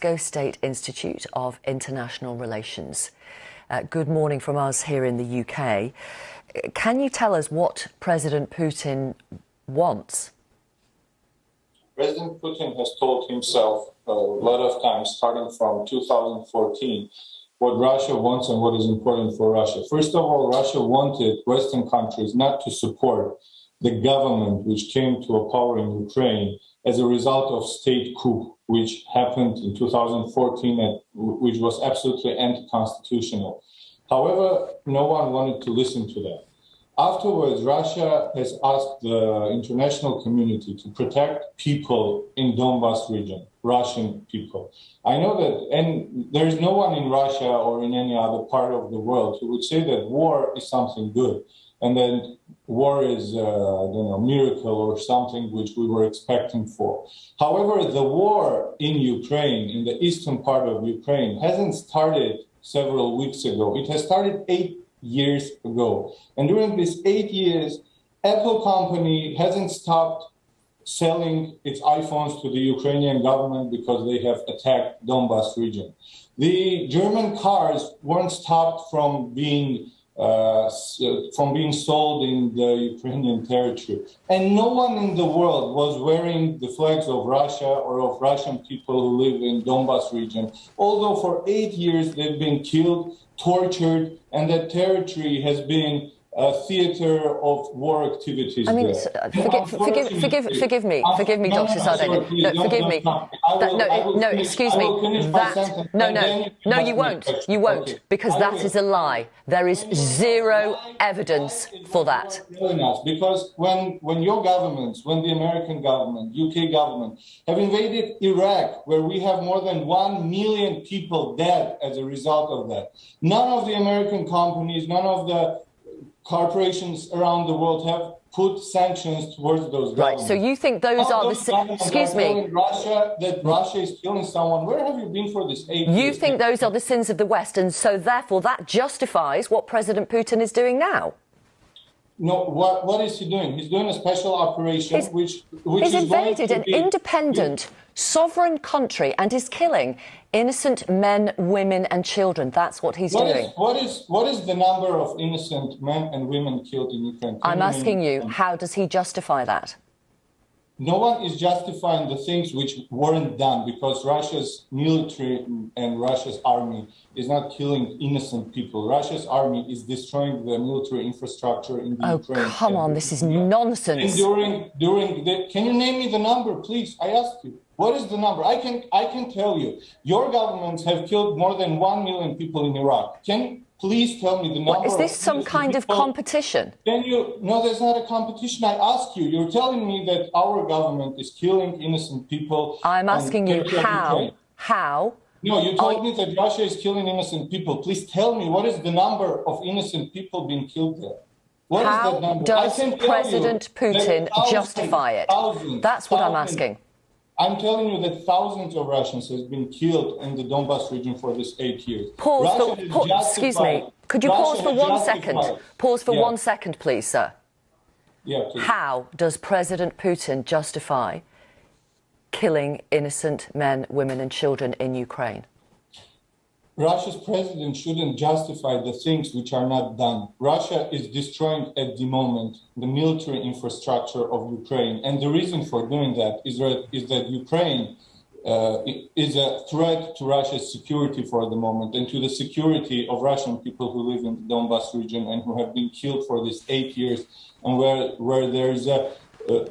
Glasgow State Institute of International Relations. Good morning from us here in the UK. Can you tell us what President Putin wants? President Putin has told himself a lot of times, starting from 2014, what Russia wants and what is important for Russia. First of all, Russia wanted Western countries not to support the government which came to a power in Ukraine as a result of state coup, which happened in 2014 and which was absolutely anti-constitutional. However, no one wanted to listen to that. Afterwards, Russia has asked the international community to protect people in Donbas region, Russian people. I know that, and there is no one in Russia or in any other part of the world who would say that war is something good, and then war is a miracle or something which we were expecting for. However, the war in Ukraine, in the eastern part of Ukraine, hasn't started several weeks ago. It has started 8 years ago. And during these 8 years, Apple company hasn't stopped selling its iPhones to the Ukrainian government because they have attacked Donbas region. The German cars weren't stopped from being sold in the Ukrainian territory. And no one in the world was wearing the flags of Russia or of Russian people who live in Donbas region. Although for 8 years they've been killed, tortured, and that territory has been a theater of war activities. I mean, forgive me, Dr. Sardaryanan. No, forgive me. Excuse me. No, you won't, because that is a lie. There is zero evidence for that. Because when your governments, when the American government, UK government, have invaded Iraq, where we have more than 1 million people dead as a result of that, none of the American companies, none of the corporations around the world have put sanctions towards those governments. Right, so you think those are the... Excuse me. Russia, that Russia is killing someone. Where have you been for this 8 years? You think those are the sins of the West, and so therefore that justifies what President Putin is doing now? No, what is he doing? He's doing a special operation which he's invaded an independent, sovereign country and is killing innocent men, women and children. That's what he's doing. What is the number of innocent men and women killed in Ukraine? I'm asking you, how does he justify that? No one is justifying the things which weren't done, because Russia's military and Russia's army is not killing innocent people. Russia's army is destroying the military infrastructure in the Ukraine. Oh, come on, this is nonsense. And can you name me the number, please? I asked you. What is the number? I can tell you. Your governments have killed more than 1 million people in Iraq. Can you please tell me the number? Is this some kind of competition? No, there's not a competition. I ask you. You're telling me that our government is killing innocent people. I'm asking you how. How? No, you told me that Russia is killing innocent people. Please tell me, what is the number of innocent people being killed there? What is that number? Does President Putin justify it? That's what I'm asking. I'm telling you that thousands of Russians have been killed in the Donbas region for this 8 years. Excuse me. Could you pause for 1 second? Pause for 1 second, please, sir. Yeah, please. How does President Putin justify killing innocent men, women and children in Ukraine? Russia's president shouldn't justify the things which are not done. Russia is destroying at the moment the military infrastructure of Ukraine. And the reason for doing that is that Ukraine is a threat to Russia's security for the moment, and to the security of Russian people who live in the Donbas region and who have been killed for these 8 years, and where there is a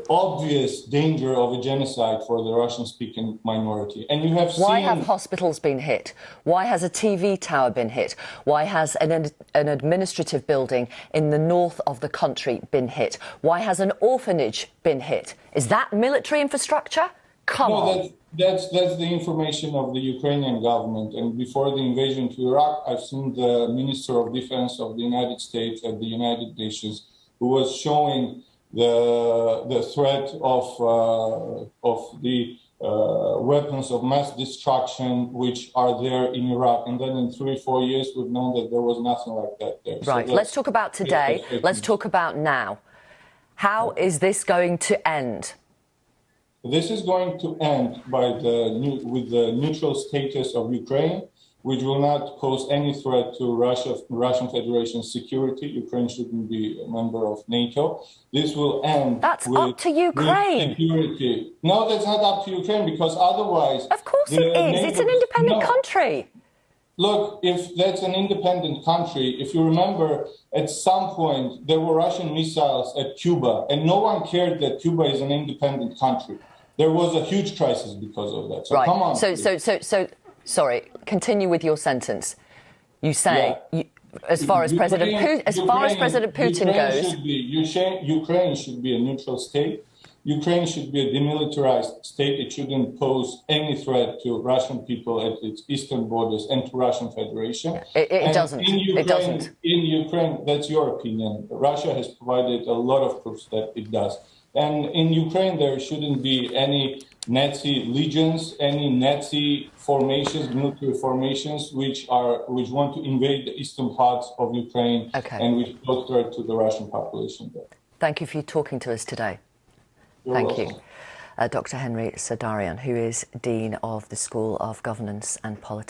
obvious danger of a genocide for the Russian-speaking minority. And you have seen... Why have hospitals been hit? Why has a TV tower been hit? Why has an administrative building in the north of the country been hit? Why has an orphanage been hit? Is that military infrastructure? Come on. That's the information of the Ukrainian government. And before the invasion to Iraq, I've seen the Minister of Defense of the United States at the United Nations, who was showing the threat of the weapons of mass destruction which are there in Iraq. And then in 3 or 4 years, we've known that there was nothing like that there. Right, so let's talk about today. Let's talk about now. How is this going to end? This is going to end with the neutral status of Ukraine, which will not pose any threat to Russian Federation's security. Ukraine shouldn't be a member of NATO. This will end. That's up to Ukraine. Security. No, that's not up to Ukraine, because otherwise... Of course it is. It's an independent country. Look, if that's an independent country, if you remember, at some point there were Russian missiles at Cuba, and no one cared that Cuba is an independent country. There was a huge crisis because of that. So right. Come on. So, sorry. Continue with your sentence. You say, as far as President Putin goes, Ukraine should be a neutral state. Ukraine should be a demilitarized state. It shouldn't pose any threat to Russian people at its eastern borders and to Russian Federation. It doesn't. It doesn't. In Ukraine, that's your opinion. Russia has provided a lot of proofs that it does. And in Ukraine, there shouldn't be any Nazi legions, any Nazi formations, military formations, which want to invade the eastern parts of Ukraine and which pose threat to the Russian population there. Thank you for talking to us today. Thank you. Dr. Henry Sardarian, who is Dean of the School of Governance and Politics.